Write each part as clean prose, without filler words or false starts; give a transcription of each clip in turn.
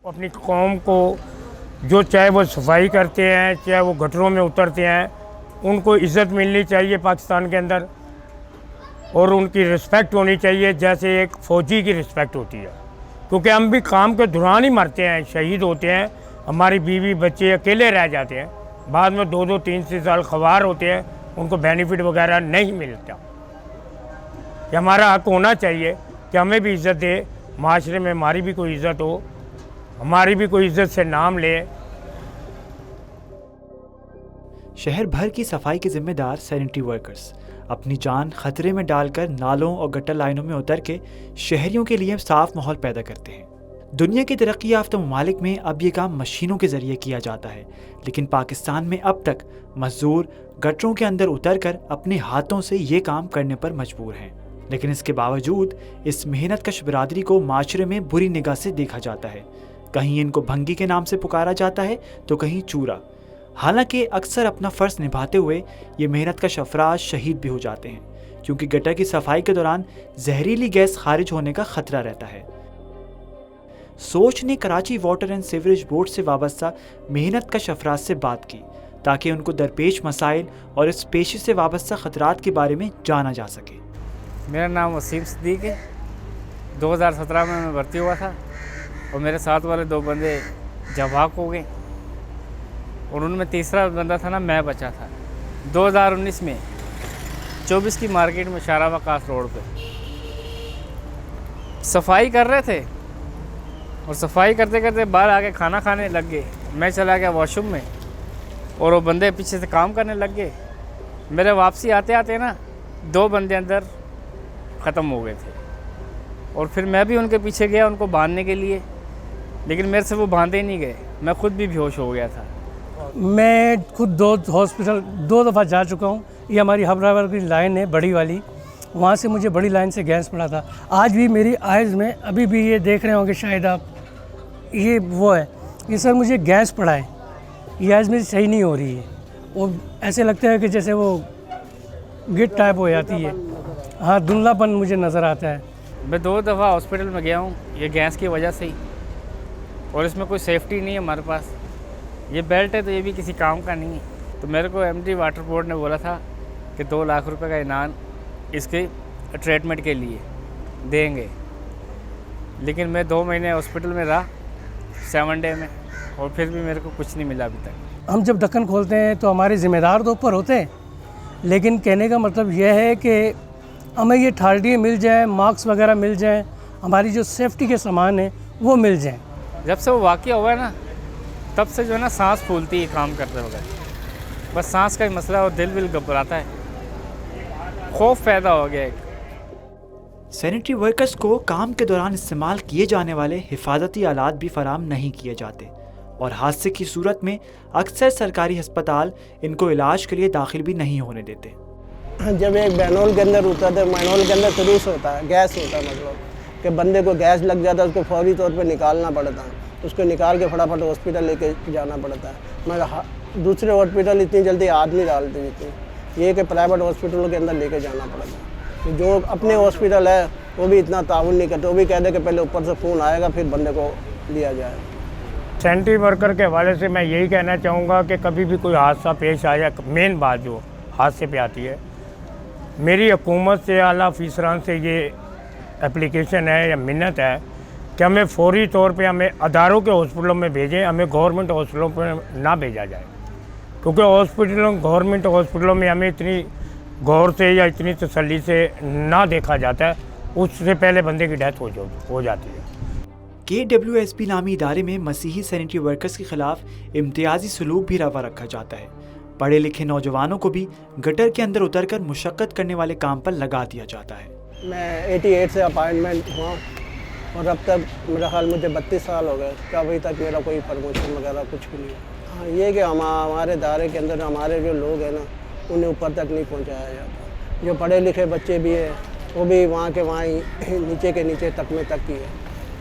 अपनी कौम को जो चाहे वो सफाई करते हैं, चाहे वो गटरों में उतरते हैं, उनको इज़्ज़त मिलनी चाहिए पाकिस्तान के अंदर और उनकी रिस्पेक्ट होनी चाहिए जैसे एक फ़ौजी की रिस्पेक्ट होती है। क्योंकि हम भी काम के दौरान ही मरते हैं, शहीद होते हैं, हमारी बीवी बच्चे अकेले रह जाते हैं, बाद में 2-2 3-3 साल ख़वार होते हैं, उनको बेनिफिट वगैरह नहीं मिलता। कि हमारा हक होना चाहिए कि हमें भी इज़्ज़त दे, माशरे में हमारी भी कोई इज़्ज़त हो, हमारी भी कोई इज़्ज़त से नाम ले। शहर भर की सफाई के जिम्मेदार सैनिटरी वर्कर्स अपनी जान खतरे में डालकर नालों और गटर लाइनों में उतर के शहरियों के लिए साफ माहौल पैदा करते हैं। दुनिया के तरक्की याफ्ता ममालिक में अब ये काम मशीनों के जरिए किया जाता है, लेकिन पाकिस्तान में अब तक मजदूर गटरों के अंदर उतरकर अपने हाथों से ये काम करने पर मजबूर हैं। लेकिन इसके बावजूद इस मेहनतकश बिरादरी को माशरे में बुरी निगाह से देखा जाता है। कहीं इनको भंगी के नाम से पुकारा जाता है तो कहीं चूरा। हालांकि अक्सर अपना फ़र्ज निभाते हुए ये मेहनतकश अफराद शहीद भी हो जाते हैं, क्योंकि गटर की सफाई के दौरान जहरीली गैस खारिज होने का खतरा रहता है। सोच ने Karachi water and sewerage board से वाबस्ता मेहनतकश अफराद से बात की ताकि उनको दरपेश मसाइल और इस पेशे से वाबस्ता खतरात के बारे में जाना जा सके। मेरा नाम वसीम सिद्दीक है। 2017 में मैं भर्ती हुआ था और मेरे साथ वाले 2 बंदे जवाक हो गए और उनमें तीसरा बंदा था ना, मैं बचा था। 2019 में 24 की मार्केट में शारा वकास रोड पे सफाई कर रहे थे और सफाई करते करते बाहर आके खाना खाने लग गए। मैं चला गया वॉशरूम में और वो बंदे पीछे से काम करने लग गए। मेरे वापसी आते आते ना 2 बंदे अंदर ख़त्म हो गए थे और फिर मैं भी उनके पीछे गया उनको बांधने के लिए, लेकिन मेरे से वो बांधे ही नहीं गए। मैं खुद भी बेहोश हो गया था। मैं खुद 2 हॉस्पिटल 2 दफ़ा जा चुका हूँ। ये हमारी हबरावर की लाइन है बड़ी वाली, वहाँ से मुझे बड़ी लाइन से गैस पड़ा था। आज भी मेरी आइज़ में अभी भी ये देख रहे होंगे शायद आप, ये वो है, ये सर मुझे गैस पड़ा है, ये आइज़ मेरी सही नहीं हो रही है और ऐसे लगता है कि जैसे वो गिट टाइप हो जाती है। हाँ, धुंधलापन मुझे नज़र आता है। मैं 2 दफ़ा हॉस्पिटल में गया हूँ ये गैस की वजह से ही, और इसमें कोई सेफ्टी नहीं है हमारे पास। ये बेल्ट है तो ये भी किसी काम का नहीं है। तो मेरे को एमडी वाटर बोर्ड ने बोला था कि 2 लाख रुपए का इनाम इसके ट्रीटमेंट के लिए देंगे, लेकिन मैं 2 महीने हॉस्पिटल में रहा 7 डे में और फिर भी मेरे को कुछ नहीं मिला अभी तक। हम जब ढक्कन खोलते हैं तो हमारे ज़िम्मेदार तो ऊपर होते हैं, लेकिन कहने का मतलब यह है कि हमें ये अथॉरिटी मिल जाए, मार्क्स वगैरह मिल जाए, हमारी जो सेफ्टी के सामान है वो मिल जाए। जब से वो वाक़या हुआ है ना, तब से जो है ना सांस फूलती है काम करते वक्त। बस सांस का ही मसला और दिल विल घबराता है, खौफ पैदा हो गया है। सैनिटरी वर्कर्स को काम के दौरान इस्तेमाल किए जाने वाले हिफाजती आलात भी फराहम नहीं किए जाते और हादसे की सूरत में अक्सर सरकारी अस्पताल इनको इलाज के लिए दाखिल भी नहीं होने देते। जब एक बैनोल के अंदर उतरते, मैनोल के अंदर सरूस होता है, गैस होता है, मतलब कि बंदे को गैस लग जाता है, उसको फौरी तौर पे निकालना पड़ता है, उसको निकाल के फटाफट हॉस्पिटल लेके जाना पड़ता है। मगर दूसरे हॉस्पिटल इतनी जल्दी हाथ नहीं डालते जितनी ये कि प्राइवेट हॉस्पिटलों के अंदर लेके जाना पड़ता है। जो अपने हॉस्पिटल है वो भी इतना ताउन नहीं करते, वो भी कहते कि पहले ऊपर से फ़ोन आएगा फिर बंदे को लिया जाए। सैनिटरी वर्कर के हवाले से मैं यही कहना चाहूँगा कि कभी भी कोई हादसा पेश आ जाए, मेन बात जो हादसे पे आती है, मेरी हुकूमत से, आला अफसरान से ये एप्लीकेशन है या मिन्नत है कि हमें फौरी तौर पे हमें अदारों के हॉस्पिटलों में भेजें, हमें गवर्नमेंट हॉस्पिटलों पर ना भेजा जाए। क्योंकि गवर्नमेंट हॉस्पिटलों में हमें इतनी गौर से या इतनी तसल्ली से ना देखा जाता है, उससे पहले बंदे की डेथ हो जाती है। KWSP नामी इदारे में मसीही सैनिटरी वर्कर्स के खिलाफ इम्तियाजी सलूक भी रवा रखा जाता है। पढ़े लिखे नौजवानों को भी गटर के अंदर उतरकर मुशक्कत करने वाले काम पर लगा दिया जाता है। मैं 88 से अपॉइंटमेंट हुआ और अब तक मेरा ख्याल मुझे 32 साल हो गए, क्या अभी तक मेरा कोई प्रमोशन वगैरह कुछ भी नहीं। हाँ, ये कि हमारे दायरे के अंदर हमारे जो लोग हैं ना, उन्हें ऊपर तक नहीं पहुंचाया जाता। जो पढ़े लिखे बच्चे भी हैं वो भी वहाँ के वहाँ ही नीचे के नीचे तकमे तक की है,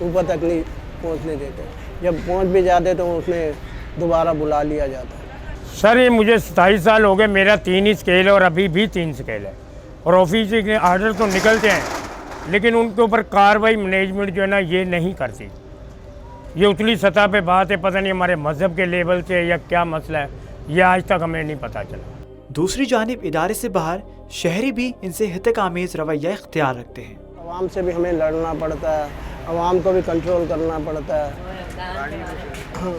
ऊपर तक नहीं पहुँचने देते। जब पहुँच भी जाते तो उसमें दोबारा बुला लिया जाता है। सर ये मुझे 27 साल हो गए, मेरा 3 ही स्केल है और अभी भी 3 स्केल है और ऑफिस के आर्डर तो निकलते हैं, लेकिन उनके ऊपर कार्रवाई मैनेजमेंट जो है ना ये नहीं करती। ये उतली सतह पे बात है, पता नहीं हमारे मज़हब के लेवल से या क्या मसला है, ये आज तक हमें नहीं पता चला। दूसरी जानिब इदारे से बाहर शहरी भी इनसे हितक आमेज़ रवैया इख्तियार रखते हैं। आवाम से भी हमें लड़ना पड़ता है, आवाम को भी कंट्रोल करना पड़ता है। हाँ,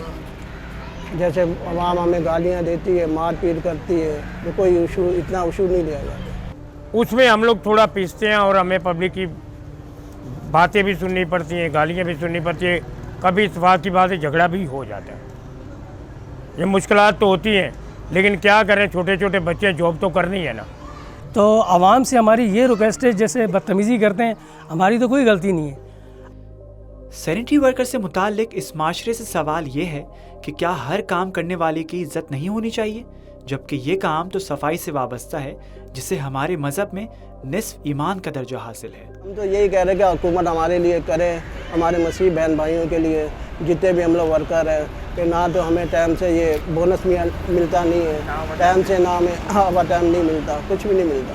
जैसे आवाम हमें गालियाँ देती है, मार पीट करती है, तो कोई इतना इशू नहीं लिया जाता। उसमें हम लोग थोड़ा पीसते हैं और हमें पब्लिक की बातें भी सुननी पड़ती हैं, गालियाँ भी सुननी पड़ती है, कभी इत्तेफाक की बात है झगड़ा भी हो जाता है। ये मुश्किलात तो होती हैं, लेकिन क्या करें, छोटे छोटे बच्चे, जॉब तो करनी है ना। तो आवाम से हमारी ये रिक्वेस्ट है, जैसे बदतमीज़ी करते हैं, हमारी तो कोई गलती नहीं है। सैनिटरी वर्कर से मुताल्लिक इस माशरे से सवाल ये है कि क्या हर काम करने वाले की इज्जत नहीं होनी चाहिए, जबकि ये काम तो सफाई से वाबस्ता है, जिसे हमारे मज़हब में निस्फ ईमान का दर्जा हासिल है। हम तो यही कह रहे हैं कि हुकूमत हमारे लिए करे, हमारे मसीह बहन भाइयों के लिए, जितने भी हम लोग वर्कर हैं, कि ना तो हमें टाइम से ये बोनस मिलता नहीं है, टाइम से ना हमें ओवर टाइम नहीं मिलता, कुछ भी नहीं मिलता।